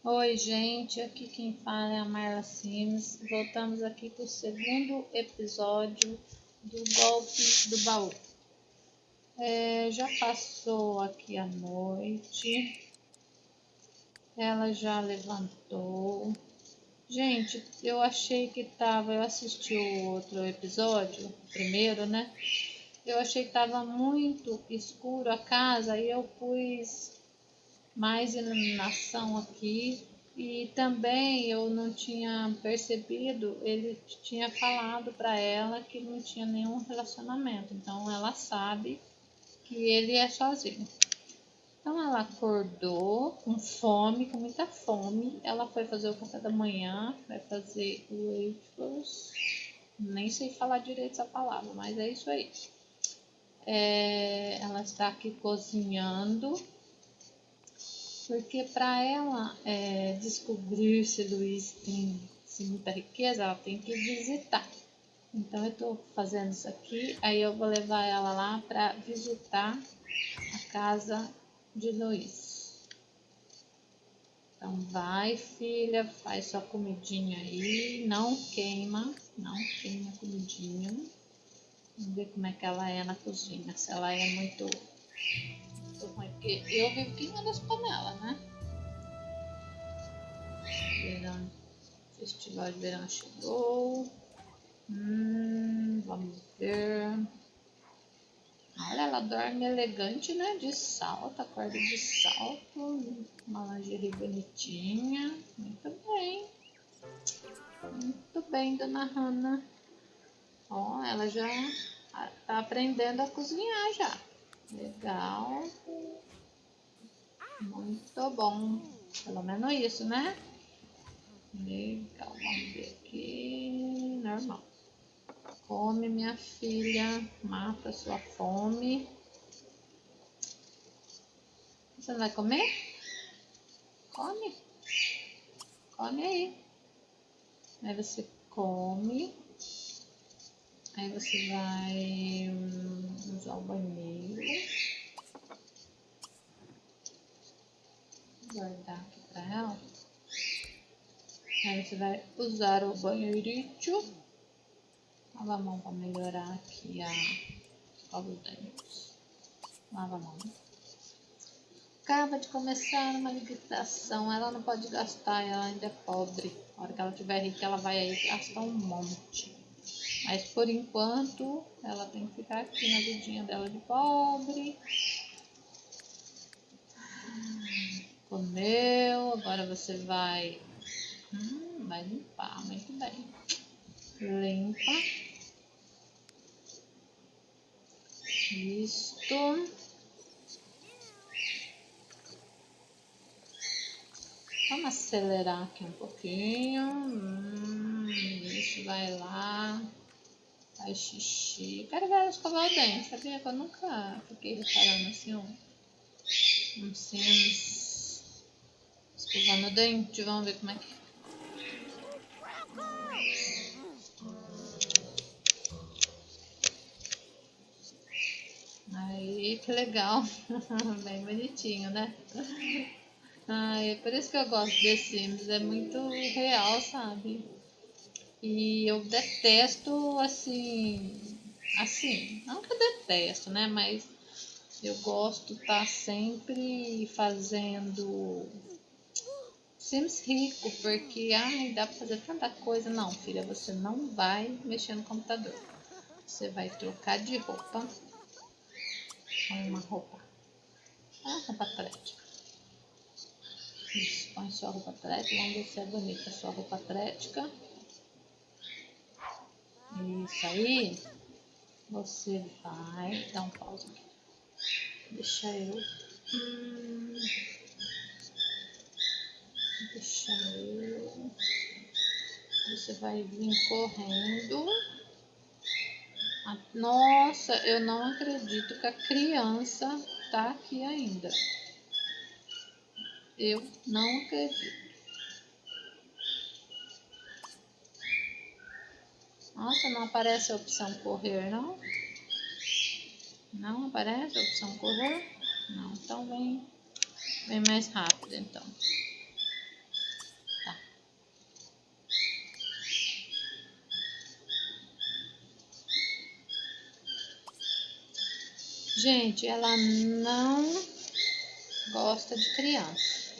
Oi, gente, aqui quem fala é a Marla Sims. Voltamos aqui para o segundo episódio do golpe do baú. Já passou aqui a noite, ela já levantou. Gente, eu achei que eu assisti o outro episódio, o primeiro, né? Eu achei que estava muito escuro a casa e eu pus mais iluminação aqui. E também eu não tinha percebido, ele tinha falado para ela que não tinha nenhum relacionamento, então ela sabe que ele é sozinho. Então ela acordou com fome, com muita fome, ela foi fazer o café da manhã, vai fazer o wafers, nem sei falar direito essa palavra, mas é isso aí. Ela está aqui cozinhando. Porque para ela descobrir se Luiz tem muita riqueza, ela tem que visitar. Então eu estou fazendo isso aqui, aí eu vou levar ela lá para visitar a casa de Luiz. Então vai, filha, faz sua comidinha aí, não queima a comidinha. Vamos ver como é que ela é na cozinha, se ela é muito ruim, porque eu vivo queimando as panelas, né? Verão, festival de verão chegou. Vamos ver. Olha, ela dorme elegante, né? De salto, acorda de salto. Uma lingerie bonitinha. Muito bem. Muito bem, dona Hannah. Ó, ela já tá aprendendo a cozinhar já. Legal. Muito bom. Pelo menos isso, né? Legal, vamos ver aqui. Normal. Come, minha filha. Mata sua fome. Você não vai comer? Come. Come aí. Aí você come. Aí você vai usar o banheiro. Guardar aqui pra ela. Aí você vai usar o banheirito. Lava a mão para melhorar aqui a escova os dentes. Lava a mão. Acaba de começar uma limitação. Ela não pode gastar, ela ainda é pobre. Na hora que ela tiver rica, ela vai aí gastar um monte. Mas por enquanto, ela tem que ficar aqui na vidinha dela de pobre. Comeu, agora você vai limpar, muito bem. Limpa. Isto. Vamos acelerar aqui um pouquinho. Isso, vai lá. Faz xixi. Quero ver ela escovar o dente. Sabia que eu nunca fiquei reparando assim um Sims escovando o dente. Vamos ver como é que é. Aí, que legal. Bem bonitinho, né? É por isso que eu gosto de Sims. É muito real, sabe? E eu detesto, assim, não que eu detesto, né? Mas eu gosto de estar sempre fazendo Sims rico, porque dá pra fazer tanta coisa. Não, filha, você não vai mexer no computador. Você vai trocar de roupa com uma roupa atlética. Isso, põe sua roupa atlética, vamos ver se é bonita a sua roupa atlética. Isso aí, você vai dar um pause aqui. Deixa eu. Você vai vir correndo. Nossa, eu não acredito que a criança tá aqui ainda. Eu não acredito. Nossa, não aparece a opção correr, não? Não aparece a opção correr? Não, então vem mais rápido, então. Gente, ela não gosta de criança.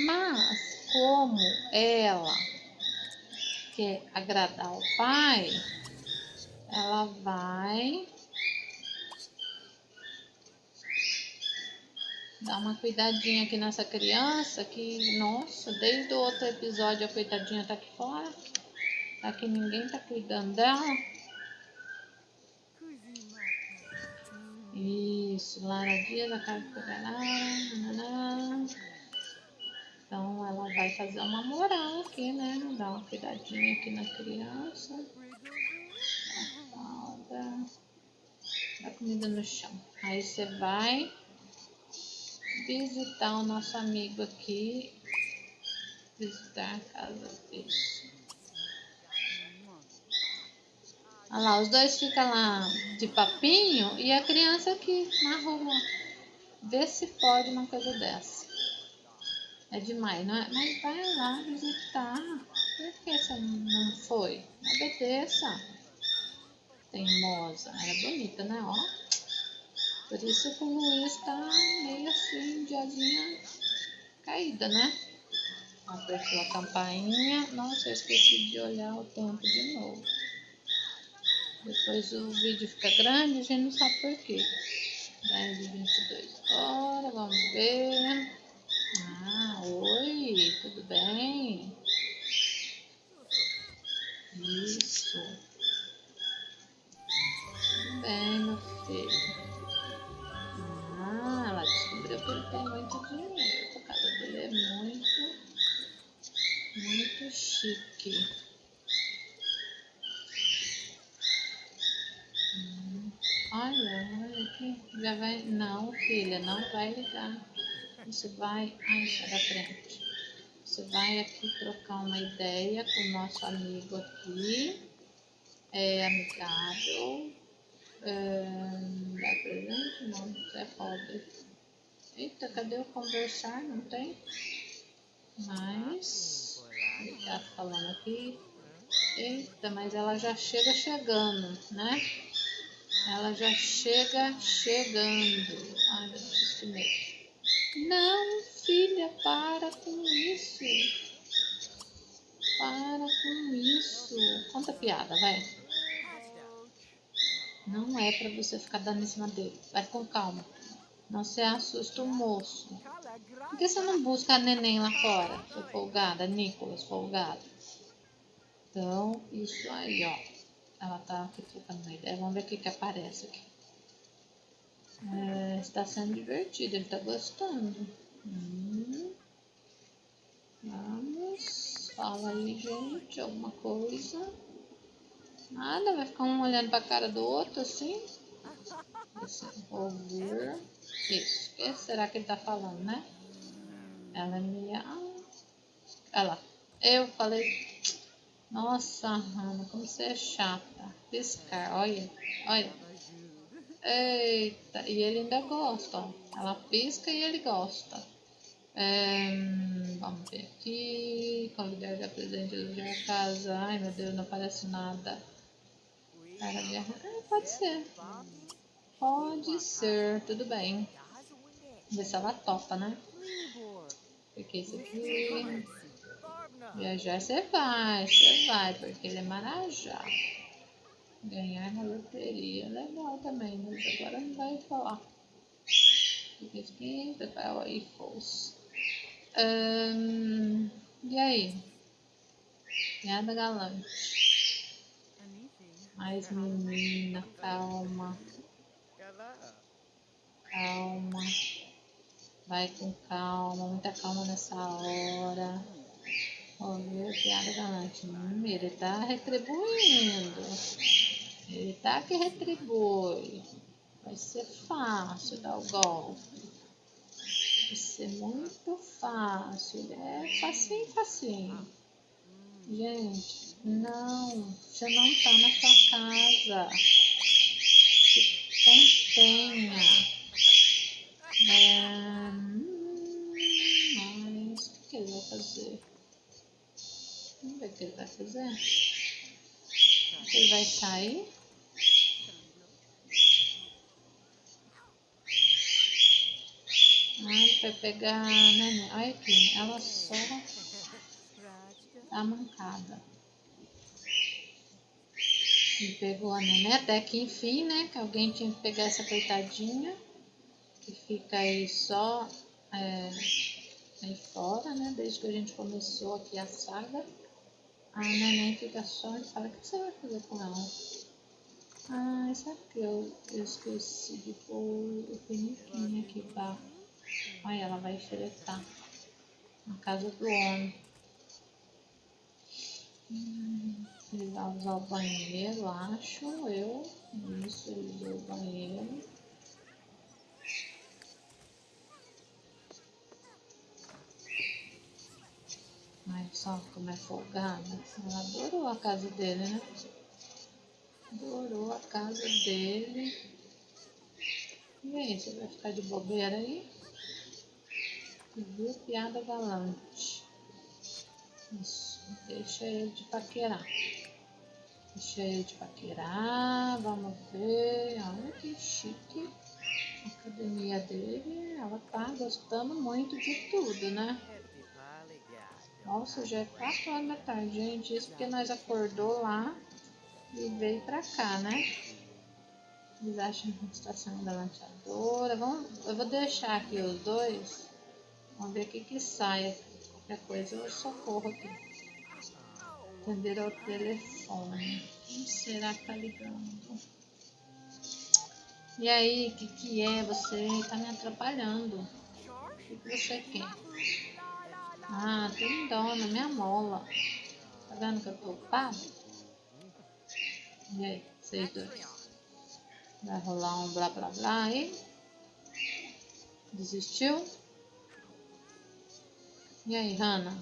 Mas, como ela quer agradar o pai, ela vai dar uma cuidadinha aqui nessa criança que, nossa, desde o outro episódio a coitadinha tá aqui fora. Tá que ninguém tá cuidando dela. Isso, Lara Dias, acaba de pegar Lara. Então ela vai fazer uma moral aqui, né? Dar uma cuidadinha aqui na criança. Dá comida no chão. Aí você vai visitar o nosso amigo aqui. Visitar a casa dele. Olha lá, os dois ficam lá de papinho e a criança aqui na rua. Vê se pode uma coisa dessa. É demais, não é? Mas vai lá visitar. Por que você não foi? Obedeça. Teimosa. Era bonita, né? Ó. Por isso que o Luiz tá meio assim, diazinha caída, né? Apertou a campainha. Nossa, eu esqueci de olhar o tempo de novo. Depois o vídeo fica grande, a gente não sabe por quê. 10h22. Bora, vamos ver. Ah, oi, tudo bem? Isso. Tudo bem, meu filho. Ah, ela descobriu que ele tem muito dinheiro. A casa dele é muito chique. Olha aqui. Já vai. Não, filha, não vai ligar. Você vai. Ai, sai da frente. Você vai aqui trocar uma ideia com o nosso amigo aqui. É amigável. Dá presente? Não, você é pobre. Eita, cadê o conversar? Não tem? Mas. Ele tá falando aqui. Eita, mas ela já chega chegando, né? Ela já chega chegando. Ai, meu Deus, que medo. Não, filha, para com isso. Para com isso. Conta piada, vai. Não é pra você ficar dando em cima dele. Vai com calma. Não se assusta o moço. Por que você não busca a neném lá fora? Seu folgada, Nicolas, folgado. Então, isso aí, ó. Ela tá aqui trocando uma ideia. Vamos ver o que aparece aqui. Está sendo divertido, ele tá gostando. Vamos. Fala aí, gente, alguma coisa. Nada, vai ficar um olhando pra cara do outro assim. Ouvir. Isso. O que será que ele tá falando, né? Ela me. Ela. Eu falei. Nossa, Hannah, como você é chata. Piscar, olha. Olha. Eita, e ele ainda gosta, ó. Ela pisca e ele gosta. Vamos ver aqui. Convidar a presente da casa. Ai, meu Deus, não aparece nada. Cara de... pode ser. Pode ser, tudo bem. Vamos ver se ela topa, né? Porque isso aqui... Viajar você vai, porque ele é Marajá. Ganhar na loteria, legal também, mas agora não vai falar. Aqui, prepara aí, fosse. E aí? Piada galante. Mais menina, calma. Calma. Vai com calma, muita calma nessa hora. Ouviu? Piada galante. Ele tá retribuindo. Ele tá que retribui. Vai ser fácil dar o golpe. Vai ser muito fácil. Ele é facinho, facinho. Gente, não. Você não tá na sua casa. Se contenha. Mas o que ele vai fazer? Vamos ver o que ele vai fazer. Ele vai sair. foi pegar a neném. Olha aqui, ela só tá mancada. E pegou a neném até que enfim, né? Que alguém tinha que pegar essa coitadinha. Que fica aí só aí fora, né? Desde que a gente começou aqui a saga. A neném fica só e fala, o que você vai fazer com ela? Ah, sabe que eu esqueci de pôr o piniquinho aqui, tá? Aí ela vai xeretar na casa do homem. Ele vai usar o banheiro, acho eu. Isso, ele usou o banheiro. Mas só como é folgada. Ela adorou a casa dele, né? Adorou a casa dele. E aí, você vai ficar de bobeira aí? Viu? Piada galante. Isso, deixa ele de paquerar. Deixa ele de paquerar. Vamos ver. Olha que chique. A academia dele. Ela tá gostando muito de tudo, né? Nossa, já é 4 horas da tarde, gente. Isso porque nós acordou lá e veio pra cá, né? Eles acham que está saindo da lançadora. Eu vou deixar aqui os dois. Vamos ver o que sai. Qualquer coisa eu socorro aqui. Atender ao telefone. Quem será que tá ligando? E aí, o que é? Você tá me atrapalhando. O que você quer? Ah, tem dó na minha mola. Tá vendo que eu tô ocupado? E aí, vocês dois? Vai rolar um blá blá blá aí? Desistiu? E aí, Hannah?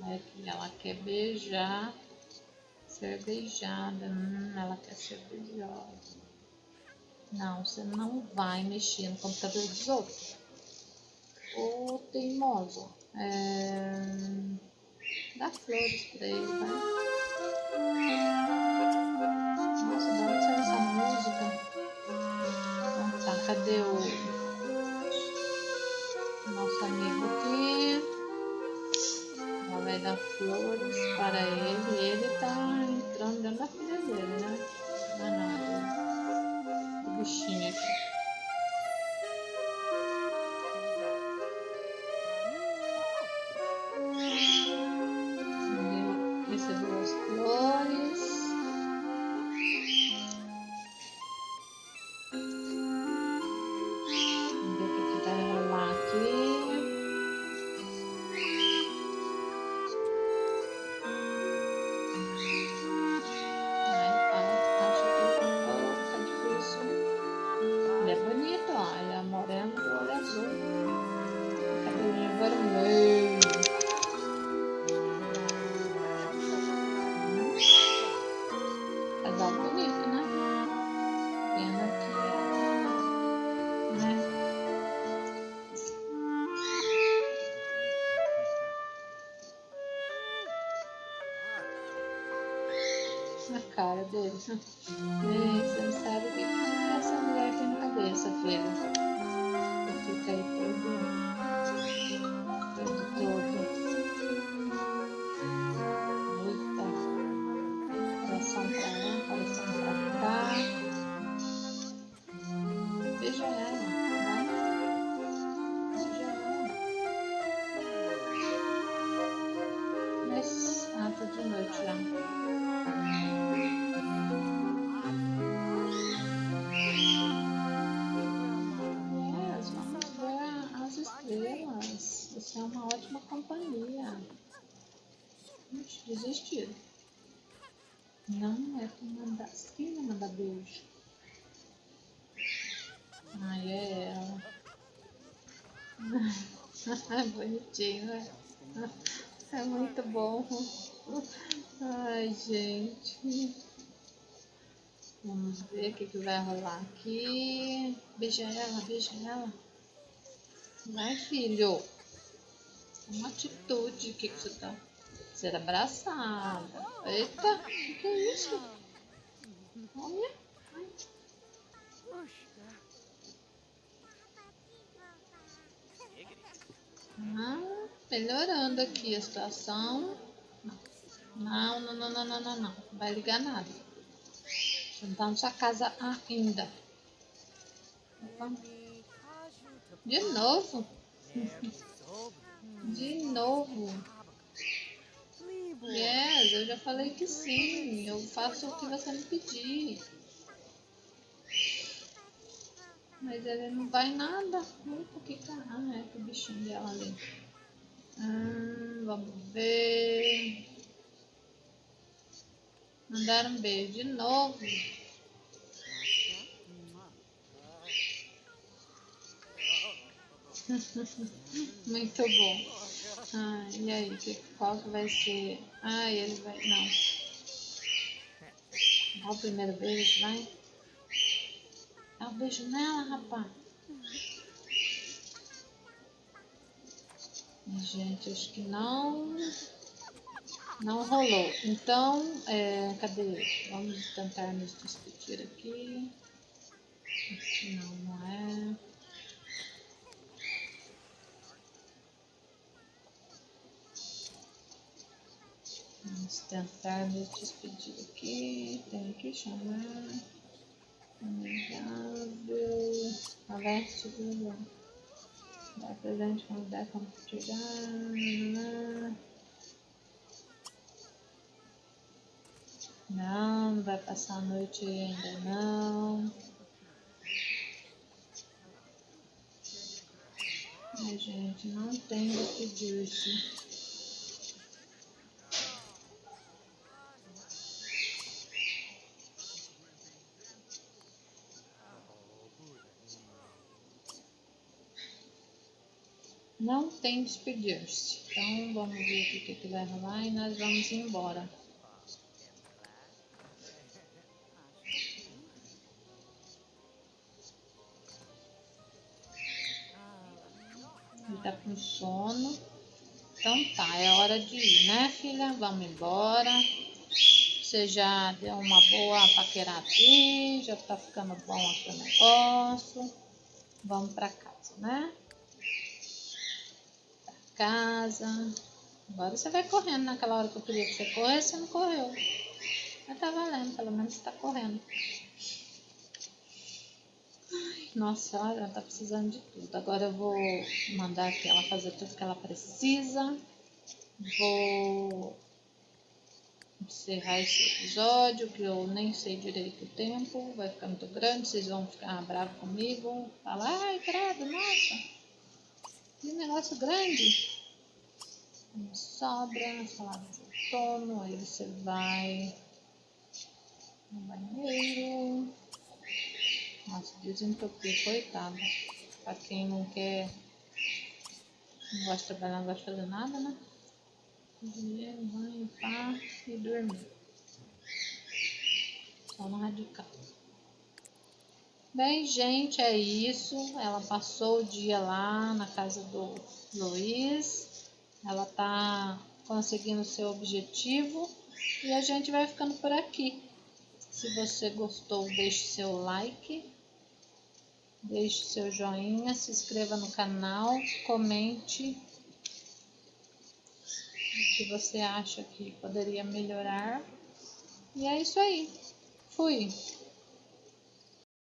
É que ela quer beijar, ser beijada. Ela quer ser beijada. Não, você não vai mexer no computador dos outros. Ô, teimoso. Dá flores pra ele, vai. Nossa, de onde saiu essa música? Ah, tá, cadê o nosso amigo aqui? Ela vai dar flores para ele. Ele tá entrando dentro da filha dele, né? Não é nada. O bichinho aqui. Ele recebeu as flores. Vamos ver o que vai rolar aqui. Ele é bonito, ó. Ele é moreno do olho azul. Cabelinho vermelho. Casal bonito, né? Pena que, né? A cara dele. Você não sabe o que essa mulher tem na cabeça, filho. Ele fica aí todo. Eita. Coração pra lá, coração pra cá. Beija ela, né? Beija ela. Mas, tá de noite já. Vamos ver as estrelas. Você é uma ótima companhia. Desistir. Não é pra mandar. Quem vai mandar beijo? Ai, é ela. Bonitinho, né? É muito bom. Ai, gente. Vamos ver o que vai rolar aqui. Beija ela, beija ela. Vai, filho. Uma atitude. O que você tá? Ser abraçada. Eita, o que é isso? Olha. melhorando aqui a situação. Não, não, não, não, não, não, não. Não vai ligar nada. Você não tá na sua casa ainda. Opa. De novo? De novo? Yes, eu já falei que sim. Eu faço o que você me pedir. Mas ele não vai nada. Por que tá? Ah, é que o bichinho dela ali. Vamos ver. Mandaram um beijo de novo. Muito bom. E aí, qual que vai ser? Ele vai. Não. Dá o primeiro beijo, vai. Dá um beijo nela, rapaz. Gente, acho que não rolou. Então, cadê? Vamos tentar nos despedir aqui. Não é. Vamos tentar nos despedir aqui. Tem que chamar. Amigável. Alerte do. Dá presente quando der compartilhar. Não vai passar a noite ainda não. Ai, gente, não tem o que pedir-se. Não tem despedir-se. Então vamos ver o que vai rolar e nós vamos embora. Ele tá com sono. Então tá, é hora de ir, né, filha? Vamos embora. Você já deu uma boa paquerada aqui, já tá ficando bom aqui o negócio. Vamos pra casa, né? Pra casa. Agora você vai correndo. Naquela hora que eu queria que você corresse, você não correu. Mas tá valendo, pelo menos você tá correndo. Nossa, ela tá precisando de tudo. Agora eu vou mandar aqui ela fazer tudo que ela precisa. Vou encerrar esse episódio, que eu nem sei direito o tempo. Vai ficar muito grande, vocês vão ficar bravos comigo. Falar, ai, credo, nossa, que negócio grande. Sobra, salada de outono, aí você vai no banheiro. Nossa, desentupir, coitado. Pra quem não quer, não gosta de trabalhar, não gosta de fazer nada, né? Dinheiro, banho, pá, e dormir. Só no radical. Bem, gente, é isso. Ela passou o dia lá na casa do Luiz. Ela tá conseguindo o seu objetivo. E a gente vai ficando por aqui. Se você gostou, deixe seu like. Deixe seu joinha, se inscreva no canal, comente o que você acha que poderia melhorar. E é isso aí. Fui!